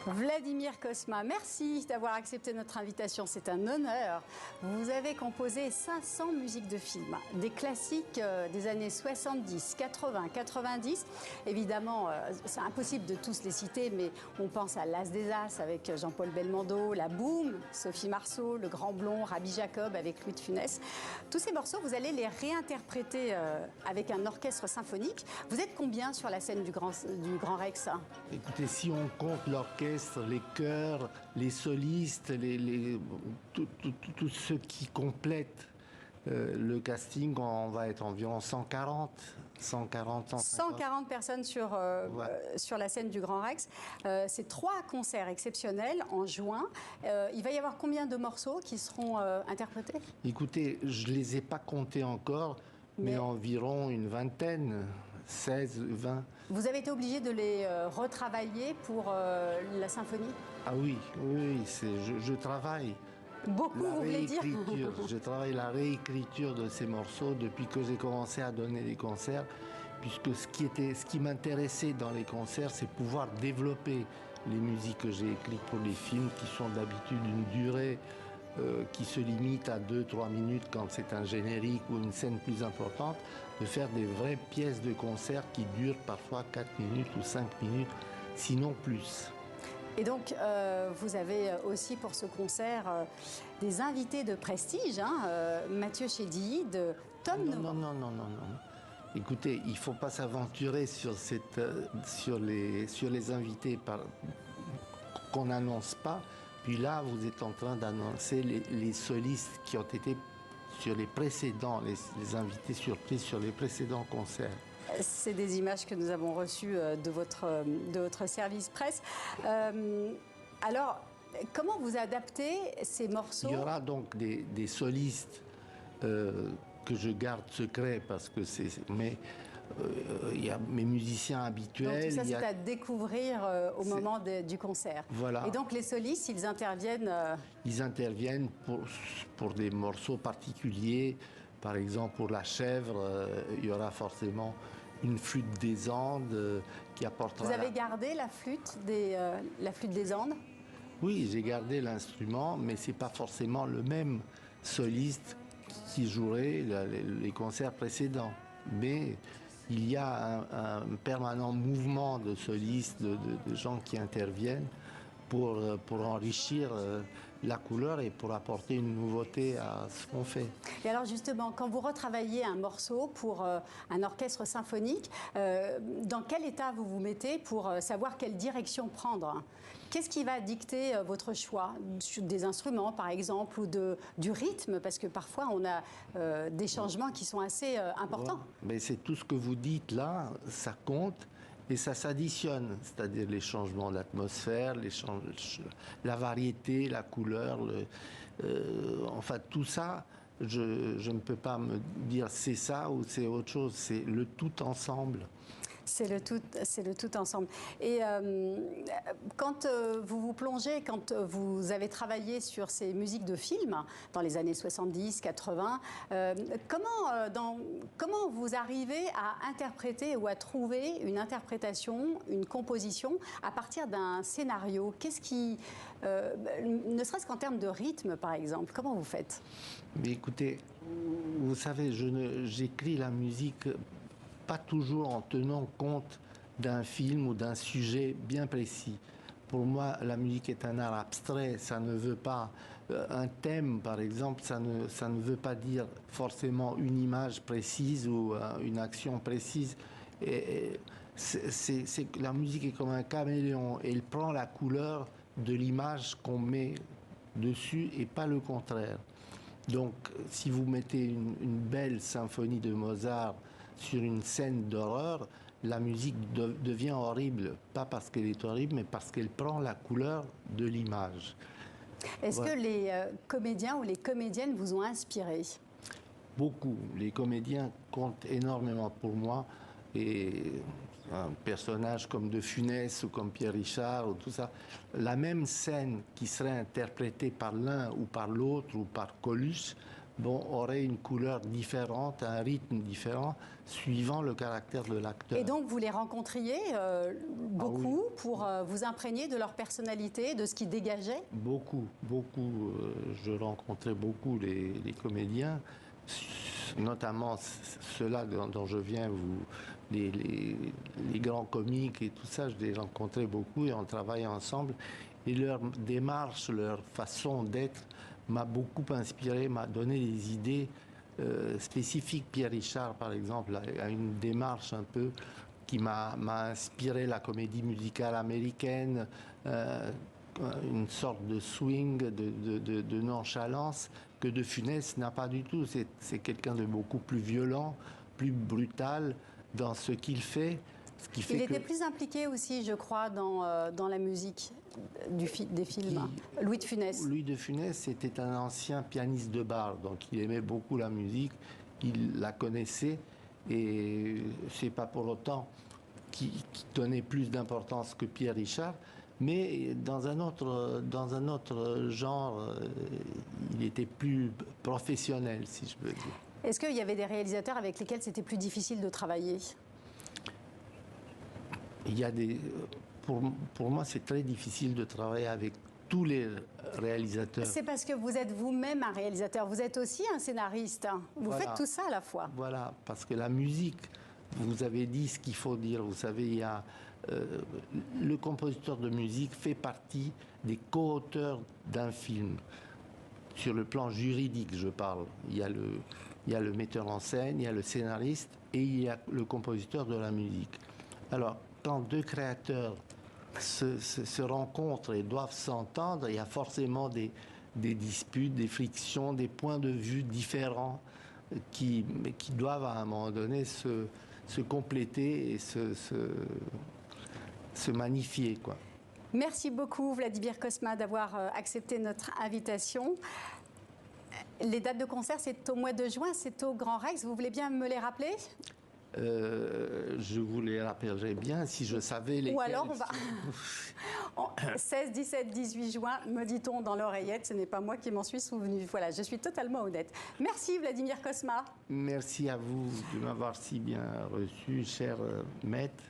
Vladimir Cosma, merci d'avoir accepté notre invitation, c'est un honneur. Vous avez composé 500 musiques de films, des classiques des années 70, 80, 90. Évidemment, c'est impossible de tous les citer, mais on pense à L'As des As avec Jean-Paul Belmondo, La Boum, Sophie Marceau, Le Grand Blond, Rabbi Jacob avec Louis de Funès. Tous ces morceaux, vous allez les réinterpréter avec un orchestre symphonique. Vous êtes combien sur la scène du Grand Rex? Écoutez, si on compte l'orchestre, les chœurs, les solistes, tous ceux qui complètent le casting, on va être environ 140 personnes sur la scène du Grand Rex. C'est 3 concerts exceptionnels en juin. Il va y avoir combien de morceaux qui seront interprétés? Écoutez, je ne les ai pas comptés encore, mais environ une vingtaine. 16, 20. Vous avez été obligé de les retravailler pour la symphonie? Ah oui, je travaille. Beaucoup, vous voulez dire? Je travaille la réécriture de ces morceaux depuis que j'ai commencé à donner des concerts, puisque ce qui m'intéressait dans les concerts, c'est pouvoir développer les musiques que j'ai écrites pour les films, qui sont d'habitude d'une durée qui se limite à 2-3 minutes quand c'est un générique ou une scène plus importante, de faire des vraies pièces de concert qui durent parfois 4 minutes ou 5 minutes, sinon plus. Et donc, vous avez aussi pour ce concert des invités de prestige, Mathieu Chédilly, de Tom Novak. Non. Écoutez, il ne faut pas s'aventurer sur les invités qu'on n'annonce pas. Puis là, vous êtes en train d'annoncer les solistes qui ont été sur les précédents, les invités surprises sur les précédents concerts. C'est des images que nous avons reçues de votre service presse. Alors, comment vous adaptez ces morceaux? Il y aura donc des solistes que je garde secrets parce que mais il y a mes musiciens habituels. Donc tout ça, c'est à découvrir au moment du concert. Voilà. Et donc les solistes, ils interviennent... Ils interviennent pour des morceaux particuliers. Par exemple, pour la chèvre, il y aura forcément une flûte des Andes qui apportera... Vous avez gardé la flûte des Andes? Oui, j'ai gardé l'instrument, mais ce n'est pas forcément le même soliste qui jouerait les concerts précédents. Mais il y a un permanent mouvement de solistes, de gens qui interviennent pour enrichir la couleur et pour apporter une nouveauté à ce qu'on fait. Et alors justement, quand vous retravaillez un morceau pour un orchestre symphonique, dans quel état vous vous mettez pour savoir quelle direction prendre? Qu'est-ce qui va dicter votre choix? Des instruments par exemple, ou du rythme? Parce que parfois on a des changements qui sont assez importants. Mais c'est tout ce que vous dites là, ça compte. Et ça s'additionne, c'est-à-dire les changements d'atmosphère, la variété, la couleur, enfin tout ça, je ne peux pas me dire c'est ça ou c'est autre chose, c'est le tout ensemble. C'est le tout ensemble. Et quand vous vous plongez, quand vous avez travaillé sur ces musiques de films dans les années 70, 80, comment vous arrivez à interpréter ou à trouver une interprétation, une composition à partir d'un scénario? Qu'est-ce qui, ne serait-ce qu'en termes de rythme par exemple, comment vous faites? Mais écoutez, vous savez, j'écris la musique pas toujours en tenant compte d'un film ou d'un sujet bien précis. Pour moi, la musique est un art abstrait, ça ne veut pas... un thème, par exemple, ça ne veut pas dire forcément une image précise ou une action précise. La musique est comme un caméléon, et elle prend la couleur de l'image qu'on met dessus et pas le contraire. Donc, si vous mettez une belle symphonie de Mozart sur une scène d'horreur, la musique devient horrible, pas parce qu'elle est horrible, mais parce qu'elle prend la couleur de l'image. Est-ce que les comédiens ou les comédiennes vous ont inspiré? Beaucoup. Les comédiens comptent énormément pour moi. Et un personnage comme De Funès ou comme Pierre Richard ou tout ça, la même scène qui serait interprétée par l'un ou par l'autre ou par Coluche aurait une couleur différente, un rythme différent, suivant le caractère de l'acteur. Et donc, vous les rencontriez beaucoup pour vous imprégner de leur personnalité, de ce qu'ils dégageaient? Beaucoup, beaucoup. Je rencontrais beaucoup les comédiens, notamment ceux-là dont je viens, les grands comiques et tout ça, je les rencontrais beaucoup et on travaillait ensemble. Et leur démarche, leur façon d'être m'a beaucoup inspiré, m'a donné des idées spécifiques. Pierre Richard, par exemple, a une démarche un peu qui m'a inspiré la comédie musicale américaine, une sorte de swing, de nonchalance que De Funès n'a pas du tout. C'est quelqu'un de beaucoup plus violent, plus brutal dans ce qu'il fait. Il était plus impliqué aussi, je crois, dans la musique des films. Louis de Funès. Louis de Funès était un ancien pianiste de bar, donc il aimait beaucoup la musique, il la connaissait, et c'est pas pour autant qu'il donnait plus d'importance que Pierre Richard, mais dans un autre genre, il était plus professionnel, si je veux dire. Est-ce qu'il y avait des réalisateurs avec lesquels c'était plus difficile de travailler? Il y a pour moi, c'est très difficile de travailler avec tous les réalisateurs. C'est parce que vous êtes vous-même un réalisateur, vous êtes aussi un scénariste. Vous faites tout ça à la fois. Voilà, parce que la musique, vous avez dit ce qu'il faut dire. Vous savez, il y a, le compositeur de musique fait partie des co-auteurs d'un film. Sur le plan juridique, je parle. Il y a le metteur en scène, il y a le scénariste et il y a le compositeur de la musique. Alors, quand deux créateurs se rencontrent et doivent s'entendre, il y a forcément des disputes, des frictions, des points de vue différents qui doivent à un moment donné se compléter et se magnifier, quoi. Merci beaucoup Vladimir Cosma d'avoir accepté notre invitation. Les dates de concert, c'est au mois de juin, c'est au Grand Rex. Vous voulez bien me les rappeler ? Je vous les rappellerai bien si je savais lesquels. Ou alors on va 16, 17, 18 juin, me dit-on dans l'oreillette, ce n'est pas moi qui m'en suis souvenu. Voilà, je suis totalement honnête. Merci Vladimir Cosma. Merci à vous de m'avoir si bien reçu, cher maître.